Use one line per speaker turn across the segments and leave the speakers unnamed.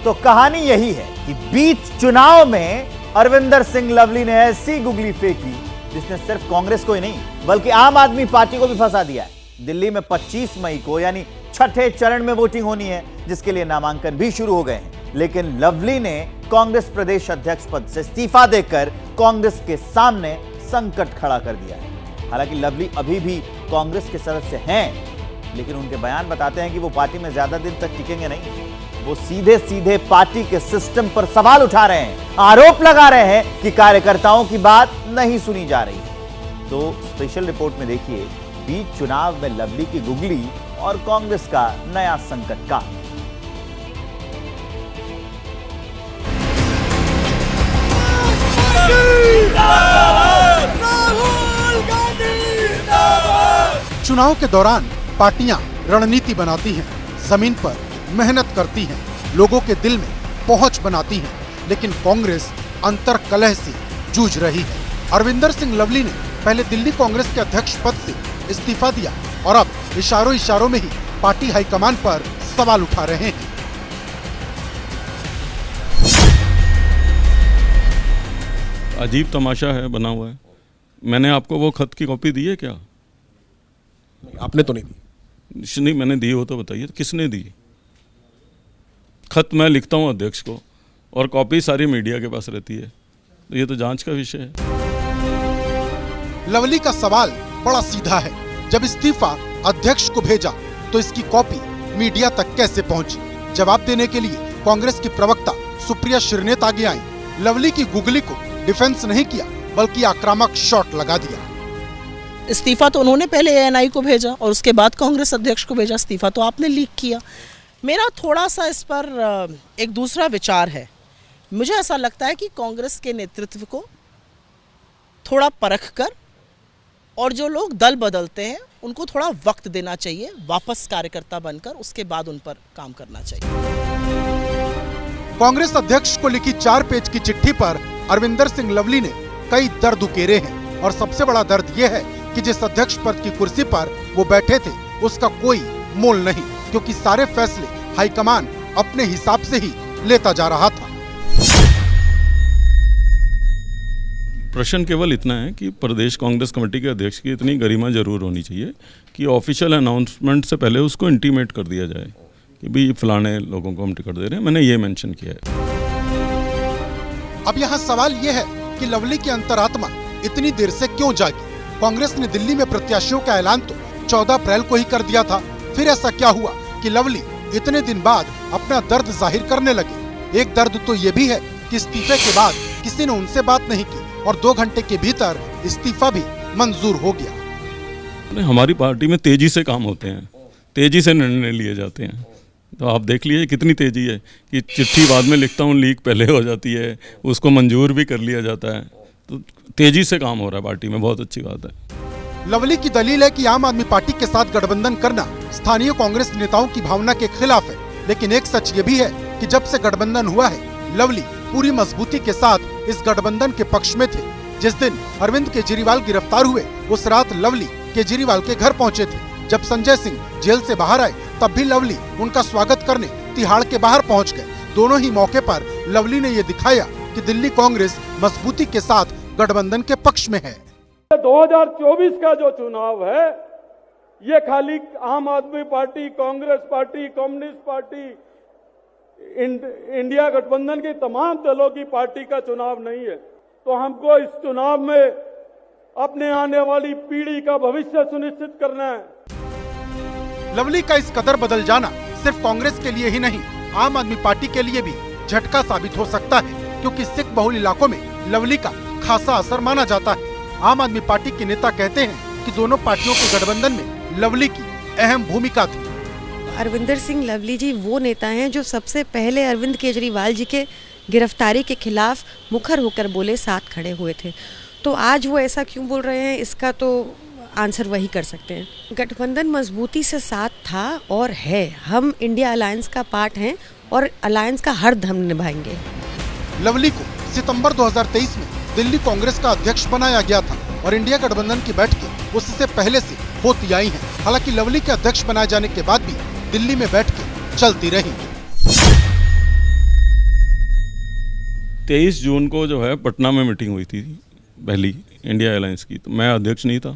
तो कहानी यही है कि बीच चुनाव में अरविंदर सिंह लवली ने ऐसी गुगली फेंकी जिसने सिर्फ कांग्रेस को ही नहीं बल्कि आम आदमी पार्टी को भी फंसा दिया है। दिल्ली में 25 मई को यानी छठे चरण में वोटिंग होनी है, जिसके लिए नामांकन भी शुरू हो गए हैं। लेकिन लवली ने कांग्रेस प्रदेश अध्यक्ष पद से इस्तीफा देकर कांग्रेस के सामने संकट खड़ा कर दिया है। हालांकि लवली अभी भी कांग्रेस के सदस्य हैं, लेकिन उनके बयान बताते हैं कि वो पार्टी में ज्यादा दिन तक टिकेंगे नहीं। वो सीधे सीधे पार्टी के सिस्टम पर सवाल उठा रहे हैं, आरोप लगा रहे हैं कि कार्यकर्ताओं की बात नहीं सुनी जा रही। तो स्पेशल रिपोर्ट में देखिए बीच चुनाव में लवली की गुगली और कांग्रेस का नया संकट का।
चुनाव के दौरान पार्टियां रणनीति बनाती हैं, जमीन पर मेहनत करती हैं, लोगों के दिल में पहुंच बनाती हैं, लेकिन कांग्रेस अंतर्कलह से जूझ रही है। अरविंदर सिंह लवली ने पहले दिल्ली कांग्रेस के अध्यक्ष पद से इस्तीफा दिया और अब इशारों में ही पार्टी हाईकमान पर सवाल उठा रहे हैं।
अजीब तमाशा है बना हुआ है। मैंने आपको वो खत की कॉपी दी है क्या?
आपने तो नहीं दी।
नहीं, मैंने दी हो तो बताइए, किसने दी? खत मैं लिखता हूँ अध्यक्ष को और कॉपी सारी मीडिया के पास रहती है, तो ये तो जांच का विषय है।
लवली का सवाल बड़ा सीधा है, जब इस्तीफा अध्यक्ष को भेजा तो इसकी कॉपी मीडिया तक कैसे पहुंची? जवाब देने के लिए कांग्रेस की प्रवक्ता सुप्रिया श्रीनेत आगे आई। लवली की गुगली को डिफेंस नहीं किया बल्कि आक्रामक शॉट लगा दिया।
इस्तीफा तो उन्होंने पहले एएनआई को भेजा और उसके बाद कांग्रेस अध्यक्ष को भेजा। इस्तीफा तो आपने लीक किया। मेरा थोड़ा सा इस पर एक दूसरा विचार है। मुझे ऐसा लगता है कि कांग्रेस के नेतृत्व को थोड़ा परख कर और जो लोग दल बदलते हैं उनको थोड़ा वक्त देना चाहिए, वापस कार्यकर्ता बनकर उसके बाद उन पर काम करना चाहिए।
कांग्रेस अध्यक्ष को लिखी 4 पेज की चिट्ठी पर अरविंदर सिंह लवली ने कई दर्द उकेरे हैं और सबसे बड़ा दर्द यह है कि जिस अध्यक्ष पद की कुर्सी पर वो बैठे थे उसका कोई मोल नहीं, क्योंकि सारे फैसले हाईकमान अपने हिसाब से ही लेता जा रहा था।
प्रश्न केवल इतना है कि प्रदेश कांग्रेस कमेटी के अध्यक्ष की इतनी गरिमा जरूर होनी चाहिए कि ऑफिशियल अनाउंसमेंट से पहले उसको इंटीमेट कर दिया जाए कि भाई फलाने लोगों को हम टिकट दे रहे हैं। मैंने ये मेंशन किया है।
अब यहाँ सवाल ये है कि लवली की अंतरात्मा इतनी देर से क्यों जागी? कांग्रेस ने दिल्ली में प्रत्याशियों का ऐलान तो 14 अप्रैल को ही कर दिया था। फिर ऐसा क्या हुआ कि लवली इतने दिन बाद अपना दर्द जाहिर करने लगे? एक दर्द तो ये भी है कि इस्तीफे के बाद किसी ने उनसे बात नहीं की और 2 घंटे के भीतर इस्तीफा भी मंजूर हो गया।
हमारी पार्टी में तेजी से काम होते हैं, तेजी से निर्णय लिए जाते हैं। तो आप देख लीजिए कितनी तेजी है कि चिट्ठी बाद में लिखता हूँ, लीक पहले हो जाती है, उसको मंजूर भी कर लिया जाता है। तो तेजी से काम हो रहा है पार्टी में, बहुत अच्छी बात है।
लवली की दलील है कि आम आदमी पार्टी के साथ गठबंधन करना स्थानीय कांग्रेस नेताओं की भावना के खिलाफ है, लेकिन एक सच ये भी है कि जब से गठबंधन हुआ है लवली पूरी मजबूती के साथ इस गठबंधन के पक्ष में थे। जिस दिन अरविंद केजरीवाल गिरफ्तार हुए उस रात लवली केजरीवाल के घर पहुंचे थे। जब संजय सिंह जेल से बाहर आए तब भी लवली उनका स्वागत करने तिहाड़ के बाहर पहुंच गए। दोनों ही मौके पर लवली ने ये दिखाया कि दिल्ली कांग्रेस मजबूती के साथ गठबंधन के पक्ष में है।
2024 का जो चुनाव है ये खाली आम आदमी party, Congress party, communist party, India गठबंधन के तमाम दलों की पार्टी का चुनाव नहीं है। तो हमको इस चुनाव में अपने आने वाली पीढ़ी का भविष्य सुनिश्चित करना है।
लवली का इस कदर बदल जाना सिर्फ कांग्रेस के लिए ही नहीं, आम आदमी पार्टी के लिए भी झटका साबित हो सकता है, क्योंकि सिख बहुल इलाकों में लवली का खासा असर माना जाता है। आम आदमी पार्टी के नेता कहते हैं कि दोनों पार्टियों के गठबंधन में लवली की अहम भूमिका थी।
अरविंदर सिंह लवली जी वो नेता हैं जो सबसे पहले अरविंद केजरीवाल जी के गिरफ्तारी के खिलाफ मुखर होकर बोले, साथ खड़े हुए थे। तो आज वो ऐसा क्यों बोल रहे हैं, इसका तो आंसर वही कर सकते हैं। गठबंधन मजबूती से साथ था और है। हम इंडिया अलायंस का पार्ट हैं और अलायंस का हर दम निभाएंगे।
लवली को सितंबर 2023 में दिल्ली कांग्रेस का अध्यक्ष बनाया गया था और इंडिया गठबंधन की बैठकें उससे पहले से होती आई हैं। हालांकि लवली के अध्यक्ष बनाए जाने के बाद भी दिल्ली में बैठकें चलती रही।
23 जून को जो है पटना में मीटिंग हुई थी पहली इंडिया अलायंस की, तो मैं अध्यक्ष नहीं था।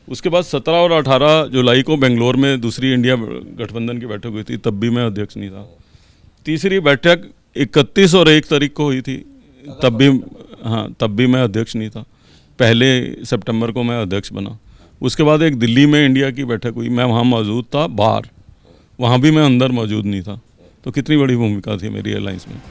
उसके बाद 17 और 18 जुलाई को बेंगलोर में दूसरी इंडिया गठबंधन की बैठक हुई थी, तब भी मैं अध्यक्ष नहीं था। तीसरी बैठक 31 और 1 तारीख को हुई थी, तब भी मैं अध्यक्ष नहीं था। पहले सितंबर को मैं अध्यक्ष बना। उसके बाद एक दिल्ली में इंडिया की बैठक हुई, मैं वहाँ मौजूद था बाहर, वहाँ भी मैं अंदर मौजूद नहीं था। तो कितनी बड़ी भूमिका थी मेरी अलायंस में।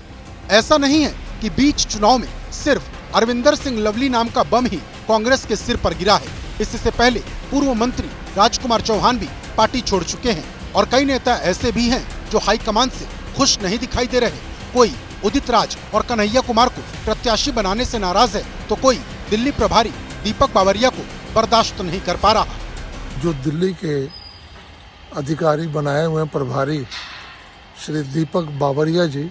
ऐसा नहीं है कि बीच चुनाव में सिर्फ अरविंदर सिंह लवली नाम का बम ही कांग्रेस के सिर पर गिरा है। इससे पहले पूर्व मंत्री राजकुमार चौहान भी पार्टी छोड़ चुके हैं और कई नेता ऐसे भी हैं जो हाईकमान से खुश नहीं दिखाई दे रहे। कोई उदित राज और कन्हैया कुमार को प्रत्याशी बनाने से नाराज है, तो कोई दिल्ली प्रभारी दीपक बावरिया को बर्दाश्त नहीं कर पा रहा।
जो दिल्ली के अधिकारी बनाए हुए प्रभारी श्री दीपक बावरिया जी,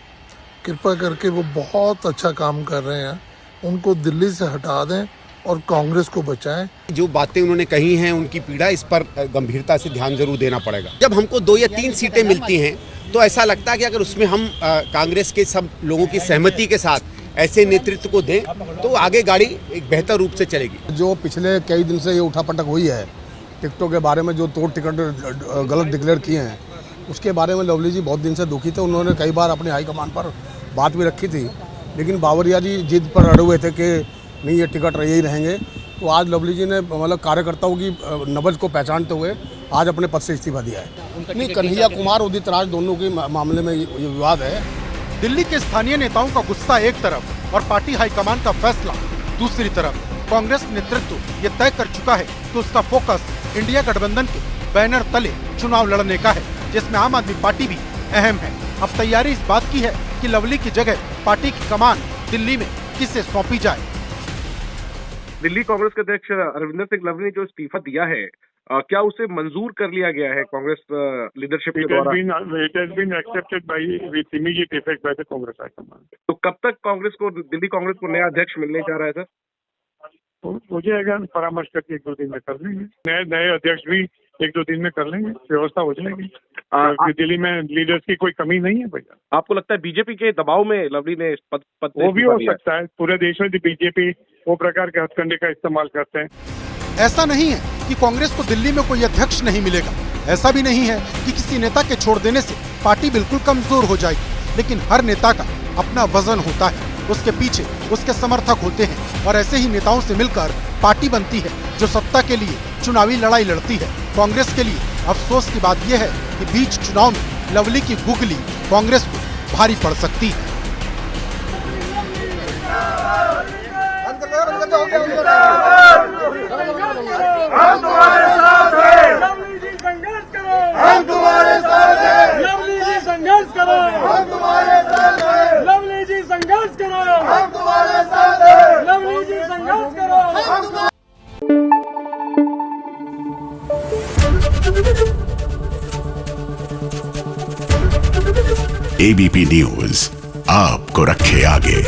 कृपया करके वो बहुत अच्छा काम कर रहे हैं, उनको दिल्ली से हटा दें और कांग्रेस को बचाएं।
जो बातें उन्होंने कही हैं उनकी पीड़ा, इस पर गंभीरता से ध्यान जरूर देना पड़ेगा। जब हमको 2 या 3 सीटें मिलती हैं तो ऐसा लगता है कि अगर उसमें हम कांग्रेस के सब लोगों की सहमति के साथ ऐसे नेतृत्व को दें तो आगे गाड़ी एक बेहतर रूप से चलेगी।
जो पिछले कई दिन से ये उठापटक हुई है टिकटों के बारे में, जो तोड़ टिकट गलत डिक्लेयर किए हैं, उसके बारे में लवली जी बहुत दिन से दुखी थे। उन्होंने कई बार अपने हाईकमान पर बात भी रखी थी, लेकिन बावरिया जी जिद पर अड़े हुए थे कि नहीं ये टिकट यही रहेंगे। तो आज लवली जी ने मतलब कार्यकर्ताओं की नब्ज को पहचानते हुए आज अपने पद से इस्तीफा दिया है। नहीं, कन्हैया कुमार उदित राज दोनों के मामले में ये विवाद है।
दिल्ली के स्थानीय नेताओं का गुस्सा एक तरफ और पार्टी हाईकमान का फैसला दूसरी तरफ। कांग्रेस नेतृत्व ये तय कर चुका है कि उसका फोकस इंडिया गठबंधन के बैनर तले चुनाव लड़ने का है, जिसमें आम आदमी पार्टी भी अहम है। अब तैयारी इस बात की है कि लवली की जगह पार्टी की कमान दिल्ली में किसे सौंपी जाए।
दिल्ली कांग्रेस के अध्यक्ष अरविंदर सिंह लवली ने जो इस्तीफा दिया है, क्या उसे मंजूर कर लिया गया है कांग्रेस लीडरशिप के द्वारा?
It has been accepted by with immediate effect by the Congress High Command.
तो कब तक दिल्ली कांग्रेस को नया अध्यक्ष मिलने जा रहा है सर?
मुझे अगर परामर्श करके 1-2 दिन में कर लेंगे। नए अध्यक्ष भी 1-2 दिन में कर लेंगे, व्यवस्था हो जाएगी। दिल्ली में लीडर्स की कोई कमी नहीं है भैया।
आपको लगता है बीजेपी के दबाव में लवली ने पद
वो भी हो सकता है। पूरे देश में बीजेपी वो प्रकार के हथकंडे का इस्तेमाल करते हैं।
ऐसा नहीं है कि कांग्रेस को दिल्ली में कोई अध्यक्ष नहीं मिलेगा। ऐसा भी नहीं है कि किसी नेता के छोड़ देने से पार्टी बिल्कुल कमजोर हो जाएगी। लेकिन हर नेता का अपना वजन होता है, उसके पीछे उसके समर्थक होते हैं और ऐसे ही नेताओं से मिलकर पार्टी बनती है जो सत्ता के लिए चुनावी लड़ाई लड़ती है। कांग्रेस के लिए अफसोस की बात यह है कि बीच चुनाव में लवली की गुगली कांग्रेस को भारी पड़ सकती है।
हम तुम्हारे साथ हैं। लवली जी संघर्ष करो। हम तुम्हारे साथ हैं। लवली जी संघर्ष करो। हम तुम्हारे साथ हैं। लवली जी संघर्ष करो। हम तुम्हारे साथ हैं। लवली जी संघर्ष करो।
ABP न्यूज़ आपको रखे आगे।